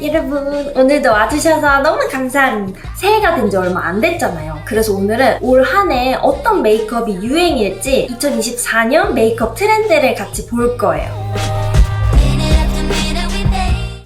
여러분, 오늘도 와주셔서 너무 감사합니다. 새해가 된 지 얼마 안 됐잖아요. 그래서 오늘은 올 한 해 어떤 메이크업이 유행일지 2024년 메이크업 트렌드를 같이 볼 거예요.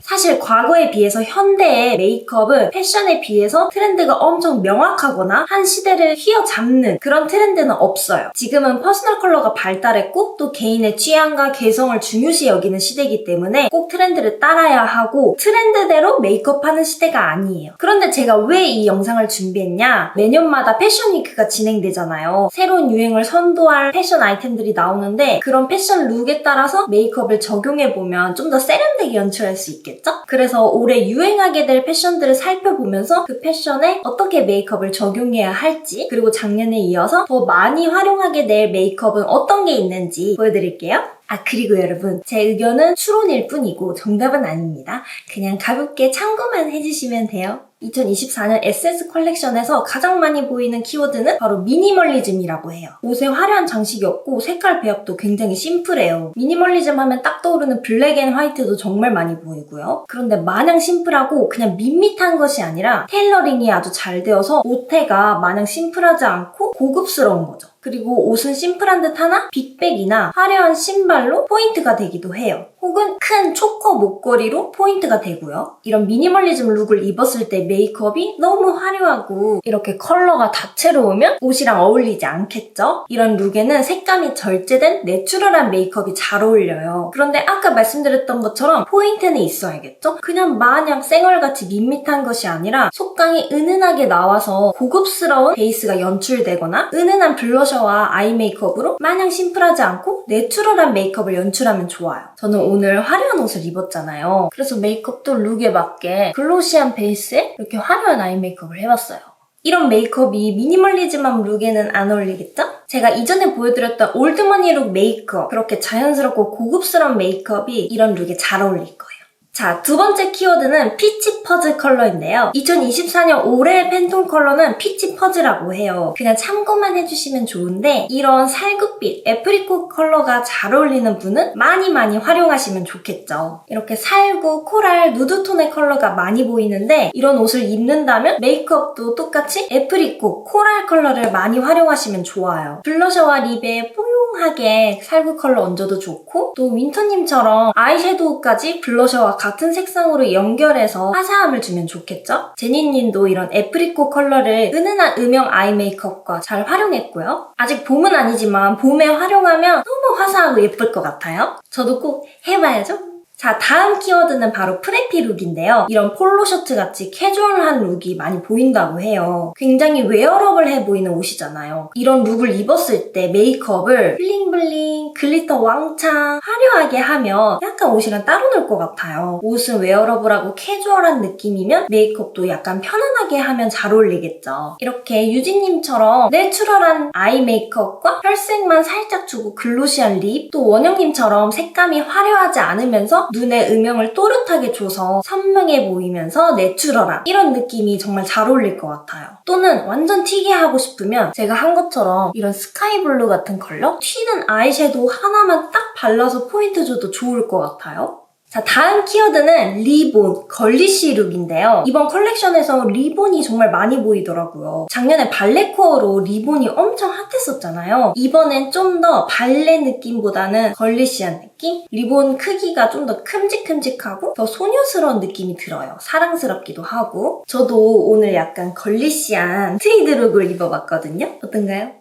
사실 과거에 비해서 현대의 메이크업은 패션에 비해서 트렌드가 엄청 명확하거나 한 시대를 휘어잡는 그런 트렌드는 없어요. 지금은 퍼스널 컬러가 발달했고 또 개인의 취향과 개성을 중요시 여기는 시대이기 때문에 꼭 트렌드를 따라야 하고 트렌드대로 메이크업하는 시대가 아니에요. 그런데 제가 왜 이 영상을 준비했냐? 매년마다 패션위크가 진행되잖아요. 새로운 유행을 선도할 패션 아이템들이 나오는데 그런 패션 룩에 따라서 메이크업을 적용해보면 좀 더 세련되게 연출할 수 있겠죠? 그래서 올해 유행하게 될 패션들을 살펴보면서 그 패션에 어떻게 메이크업을 적용해야 할지 그리고 작년에 이어서 더 많이 활용하게 될 메이크업은 어떤 게 있는지 보여드릴게요. 그리고 여러분, 제 의견은 추론일 뿐이고 정답은 아닙니다. 그냥 가볍게 참고만 해주시면 돼요. 2024년 SS 컬렉션에서 가장 많이 보이는 키워드는 바로 미니멀리즘이라고 해요. 옷에 화려한 장식이 없고 색깔 배합도 굉장히 심플해요. 미니멀리즘 하면 딱 떠오르는 블랙 앤 화이트도 정말 많이 보이고요. 그런데 마냥 심플하고 그냥 밋밋한 것이 아니라 테일러링이 아주 잘 되어서 옷태가 마냥 심플하지 않고 고급스러운 거죠. 그리고 옷은 심플한 듯 하나 빅백이나 화려한 신발로 포인트가 되기도 해요. 혹은 큰 초커 목걸이로 포인트가 되고요. 이런 미니멀리즘 룩을 입었을 때 메이크업이 너무 화려하고 이렇게 컬러가 다채로우면 옷이랑 어울리지 않겠죠? 이런 룩에는 색감이 절제된 내추럴한 메이크업이 잘 어울려요. 그런데 아까 말씀드렸던 것처럼 포인트는 있어야겠죠? 그냥 마냥 쌩얼같이 밋밋한 것이 아니라 속광이 은은하게 나와서 고급스러운 베이스가 연출되거나 은은한 블러셔와 아이 메이크업으로 마냥 심플하지 않고 내추럴한 메이크업을 연출하면 좋아요. 저는 오늘 화려한 옷을 입었잖아요. 그래서 메이크업도 룩에 맞게 글로시한 베이스에 이렇게 화려한 아이 메이크업을 해봤어요. 이런 메이크업이 미니멀리즘한 룩에는 안 어울리겠죠? 제가 이전에 보여드렸던 올드머니 룩 메이크업, 그렇게 자연스럽고 고급스러운 메이크업이 이런 룩에 잘 어울릴 거예요. 자, 두 번째 키워드는 피치 퍼즐 컬러인데요. 2024년 올해의 팬톤 컬러는 피치 퍼즐이라고 해요. 그냥 참고만 해주시면 좋은데 이런 살구빛, 애프리콧 컬러가 잘 어울리는 분은 많이 활용하시면 좋겠죠. 이렇게 살구, 코랄, 누드톤의 컬러가 많이 보이는데 이런 옷을 입는다면 메이크업도 똑같이 애프리콧, 코랄 컬러를 많이 활용하시면 좋아요. 블러셔와 립에 뽀용하게 살구 컬러 얹어도 좋고 또 윈터님처럼 아이섀도우까지 블러셔와 같은 색상으로 연결해서 화사함을 주면 좋겠죠? 제니님도 이런 애프리콧 컬러를 은은한 음영 아이 메이크업과 잘 활용했고요. 아직 봄은 아니지만 봄에 활용하면 너무 화사하고 예쁠 것 같아요. 저도 꼭 해봐야죠? 자, 다음 키워드는 바로 프레피 룩인데요. 이런 폴로 셔츠 같이 캐주얼한 룩이 많이 보인다고 해요. 굉장히 웨어러블 해 보이는 옷이잖아요. 이런 룩을 입었을 때 메이크업을 블링블링, 글리터 왕창 화려하게 하면 약간 옷이랑 따로 놀 것 같아요. 옷은 웨어러블하고 캐주얼한 느낌이면 메이크업도 약간 편안하게 하면 잘 어울리겠죠. 이렇게 유진님처럼 내추럴한 아이 메이크업과 혈색만 살짝 주고 글로시한 립, 또 원영님처럼 색감이 화려하지 않으면서 눈에 음영을 또렷하게 줘서 선명해 보이면서 내추럴한 이런 느낌이 정말 잘 어울릴 것 같아요. 또는 완전 튀게 하고 싶으면 제가 한 것처럼 이런 스카이블루 같은 컬러? 튀는 아이섀도우 하나만 딱 발라서 포인트 줘도 좋을 것 같아요. 자, 다음 키워드는 리본, 걸리시 룩인데요. 이번 컬렉션에서 리본이 정말 많이 보이더라고요. 작년에 발레코어로 리본이 엄청 핫했었잖아요. 이번엔 좀 더 발레 느낌보다는 걸리시한 느낌? 리본 크기가 좀 더 큼직큼직하고 더 소녀스러운 느낌이 들어요. 사랑스럽기도 하고. 저도 오늘 약간 걸리시한 트위드 룩을 입어봤거든요. 어떤가요?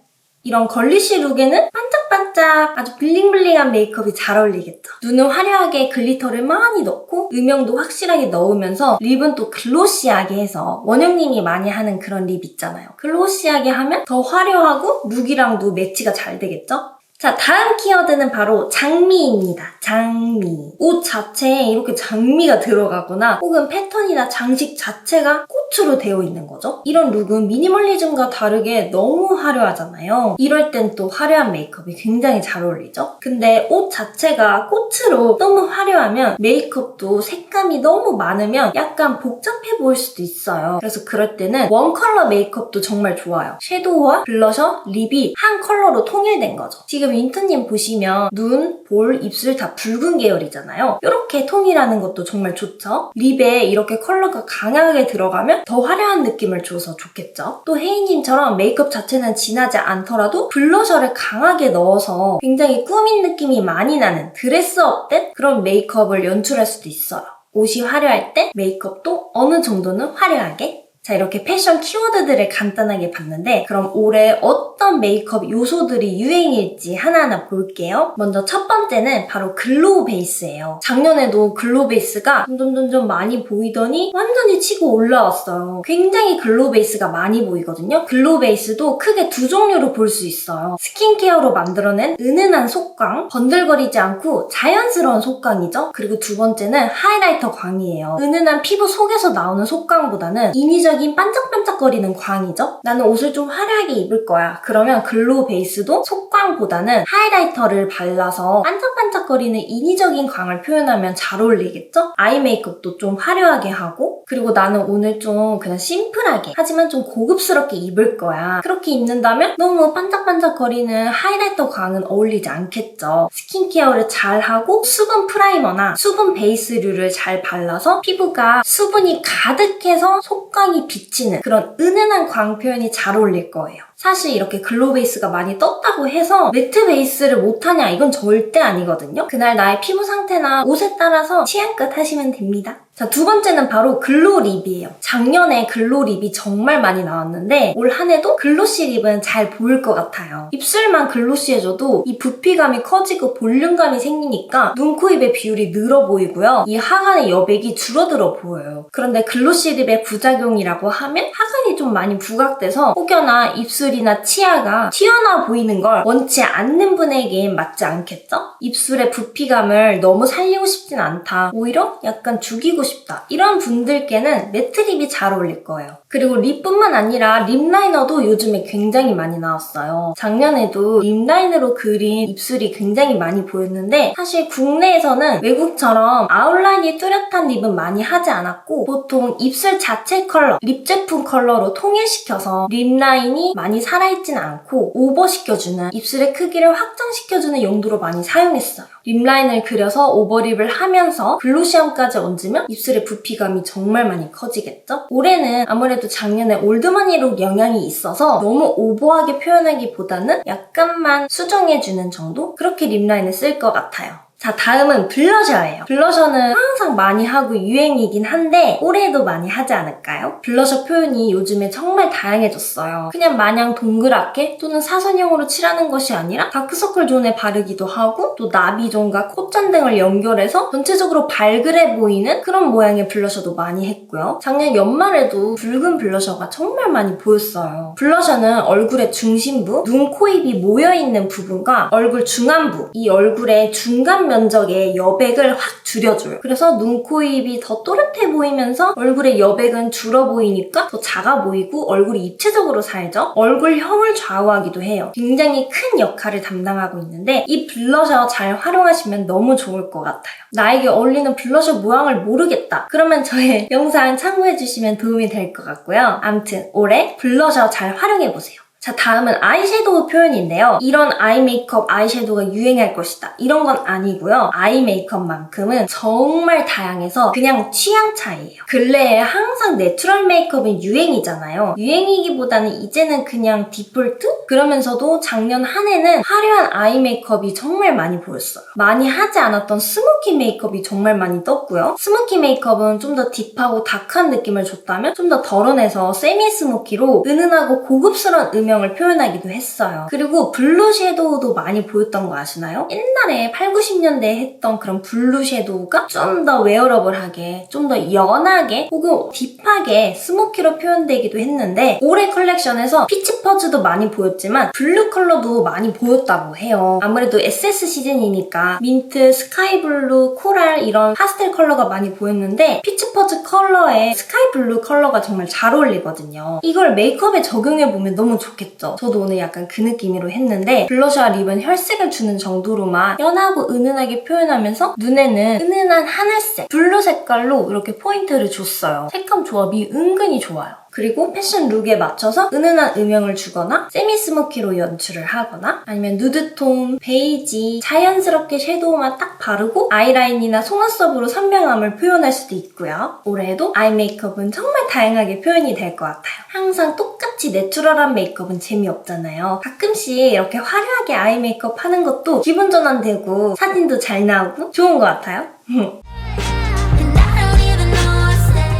이런 걸리시 룩에는 반짝반짝 아주 블링블링한 메이크업이 잘 어울리겠죠. 눈은 화려하게 글리터를 많이 넣고 음영도 확실하게 넣으면서 립은 또 글로시하게 해서 원영님이 많이 하는 그런 립 있잖아요. 글로시하게 하면 더 화려하고 룩이랑도 매치가 잘 되겠죠? 자, 다음 키워드는 바로 장미입니다. 장미. 옷 자체에 이렇게 장미가 들어가거나 혹은 패턴이나 장식 자체가 꽃으로 되어 있는 거죠. 이런 룩은 미니멀리즘과 다르게 너무 화려하잖아요. 이럴 땐 또 화려한 메이크업이 굉장히 잘 어울리죠. 근데 옷 자체가 꽃으로 너무 화려하면 메이크업도 색감이 너무 많으면 약간 복잡해 보일 수도 있어요. 그래서 그럴 때는 원 컬러 메이크업도 정말 좋아요. 섀도우와 블러셔, 립이 한 컬러로 통일된 거죠. 지금 윈터님 보시면 눈, 볼, 입술 다 붉은 계열이잖아요. 이렇게 통일하는 것도 정말 좋죠. 립에 이렇게 컬러가 강하게 들어가면 더 화려한 느낌을 줘서 좋겠죠. 또 혜인님처럼 메이크업 자체는 진하지 않더라도 블러셔를 강하게 넣어서 굉장히 꾸민 느낌이 많이 나는 드레스업 된 그런 메이크업을 연출할 수도 있어요. 옷이 화려할 때 메이크업도 어느 정도는 화려하게. 자, 이렇게 패션 키워드들을 간단하게 봤는데 그럼 올해 어떤 메이크업 요소들이 유행일지 하나하나 볼게요. 먼저 첫 번째는 바로 글로우 베이스예요. 작년에도 글로우 베이스가 점점 많이 보이더니 완전히 치고 올라왔어요. 굉장히 글로우 베이스가 많이 보이거든요. 글로우 베이스도 크게 두 종류로 볼 수 있어요. 스킨케어로 만들어낸 은은한 속광, 번들거리지 않고 자연스러운 속광이죠. 그리고 두 번째는 하이라이터 광이에요. 은은한 피부 속에서 나오는 속광보다는 인위적인 반짝반짝거리는 광이죠. 나는 옷을 좀 화려하게 입을 거야. 그러면 글로우 베이스도 속광보다는 하이라이터를 발라서 반짝반짝거리는 인위적인 광을 표현하면 잘 어울리겠죠? 아이 메이크업도 좀 화려하게 하고 그리고 나는 오늘 좀 그냥 심플하게 하지만 좀 고급스럽게 입을 거야. 그렇게 입는다면 너무 반짝반짝거리는 하이라이터 광은 어울리지 않겠죠. 스킨케어를 잘 하고 수분 프라이머나 수분 베이스류를 잘 발라서 피부가 수분이 가득해서 속광이 비치는 그런 은은한 광 표현이 잘 어울릴 거예요. 사실 이렇게 글로우 베이스가 많이 떴다고 해서 매트 베이스를 못하냐 이건 절대 아니거든요. 그날 나의 피부 상태나 옷에 따라서 취향껏 하시면 됩니다. 자, 두 번째는 바로 글로우 립이에요. 작년에 글로우 립이 정말 많이 나왔는데 올 한 해도 글로시 립은 잘 보일 것 같아요. 입술만 글로시해줘도 이 부피감이 커지고 볼륨감이 생기니까 눈, 코, 입의 비율이 늘어 보이고요. 이 하관의 여백이 줄어들어 보여요. 그런데 글로시 립의 부작용이라고 하면 하관이 좀 많이 부각돼서 혹여나 입술이나 치아가 튀어나와 보이는 걸 원치 않는 분에겐 맞지 않겠죠? 입술의 부피감을 너무 살리고 싶진 않다. 오히려 약간 죽이고 싶다. 이런 분들께는 매트 립이 잘 어울릴 거예요. 그리고 립뿐만 아니라 립 라이너도 요즘에 굉장히 많이 나왔어요. 작년에도 립 라이너로 그린 입술이 굉장히 많이 보였는데 사실 국내에서는 외국처럼 아웃라인이 뚜렷한 립은 많이 하지 않았고 보통 입술 자체 컬러, 립 제품 컬러로 통일시켜서 립 라인이 많이 살아있진 않고 오버시켜주는 입술의 크기를 확장시켜주는 용도로 많이 사용했어요. 립 라인을 그려서 오버립을 하면서 글로시함까지 얹으면 입술의 부피감이 정말 많이 커지겠죠? 올해는 아무래도 작년에 올드머니룩 영향이 있어서 너무 오버하게 표현하기보다는 약간만 수정해주는 정도? 그렇게 립 라인을 쓸 것 같아요. 자, 다음은 블러셔예요. 블러셔는 항상 많이 하고 유행이긴 한데 올해도 많이 하지 않을까요? 블러셔 표현이 요즘에 정말 다양해졌어요. 그냥 마냥 동그랗게 또는 사선형으로 칠하는 것이 아니라 다크서클 존에 바르기도 하고 또 나비존과 콧잔 등을 연결해서 전체적으로 발그레 보이는 그런 모양의 블러셔도 많이 했고요. 작년 연말에도 붉은 블러셔가 정말 많이 보였어요. 블러셔는 얼굴의 중심부, 눈, 코, 입이 모여있는 부분과 얼굴 중안부, 이 얼굴의 중간 면적의 여백을 확 줄여줘요. 그래서 눈, 코, 입이 더 또렷해 보이면서 얼굴의 여백은 줄어 보이니까 더 작아 보이고 얼굴이 입체적으로 살죠. 얼굴형을 좌우하기도 해요. 굉장히 큰 역할을 담당하고 있는데 이 블러셔 잘 활용하시면 너무 좋을 것 같아요. 나에게 어울리는 블러셔 모양을 모르겠다. 그러면 저의 영상 참고해주시면 도움이 될 것 같고요. 아무튼 올해 블러셔 잘 활용해보세요. 자, 다음은 아이섀도우 표현인데요. 이런 아이 메이크업, 아이섀도우가 유행할 것이다. 이런 건 아니고요. 아이 메이크업만큼은 정말 다양해서 그냥 취향 차이예요. 근래에 항상 내추럴 메이크업은 유행이잖아요. 유행이기보다는 이제는 그냥 디폴트? 그러면서도 작년 한 해는 화려한 아이 메이크업이 정말 많이 보였어요. 많이 하지 않았던 스모키 메이크업이 정말 많이 떴고요. 스모키 메이크업은 좀 더 딥하고 다크한 느낌을 줬다면 좀 더 덜어내서 세미 스모키로 은은하고 고급스러운 음영을 표현하기도 했어요. 그리고 블루 섀도우도 많이 보였던 거 아시나요? 옛날에 8, 90년대에 했던 그런 블루 섀도우가 좀 더 웨어러블하게, 좀 더 연하게 혹은 딥하게 스모키로 표현되기도 했는데 올해 컬렉션에서 피치 퍼즈도 많이 보였지만 블루 컬러도 많이 보였다고 해요. 아무래도 SS 시즌이니까 민트, 스카이 블루, 코랄 이런 파스텔 컬러가 많이 보였는데 피치 퍼즈 컬러에 스카이 블루 컬러가 정말 잘 어울리거든요. 이걸 메이크업에 적용해보면 너무 좋겠죠? 저도 오늘 약간 그 느낌으로 했는데 블러셔와 립은 혈색을 주는 정도로만 연하고 은은하게 표현하면서 눈에는 은은한 하늘색, 블루 색깔로 이렇게 포인트를 줬어요. 색감 조합이 은근히 좋아요. 그리고 패션 룩에 맞춰서 은은한 음영을 주거나 세미 스모키로 연출을 하거나 아니면 누드톤, 베이지, 자연스럽게 섀도우만 딱 바르고 아이라인이나 속눈썹으로 선명함을 표현할 수도 있고요. 올해도 아이 메이크업은 정말 다양하게 표현이 될 것 같아요. 항상 똑같이 내추럴한 메이크업은 재미없잖아요. 가끔씩 이렇게 화려하게 아이 메이크업 하는 것도 기분 전환되고 사진도 잘 나오고 좋은 것 같아요.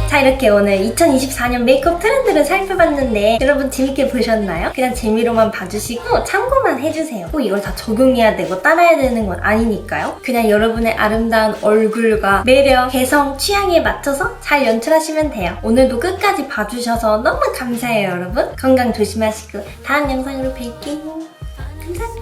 자, 이렇게 오늘 2024년 메이크업 트렌드를 살펴봤는데 여러분 재밌게 보셨나요? 그냥 재미로만 봐주시고 참고만 해주세요. 꼭 이걸 다 적용해야 되고 따라야 되는 건 아니니까요. 그냥 여러분의 아름다운 얼굴과 매력, 개성, 취향에 맞춰서 잘 연출하시면 돼요. 오늘도 끝까지 봐주셔서 너무 감사해요, 여러분. 건강 조심하시고 다음 영상으로 뵐게요. 감사합니다.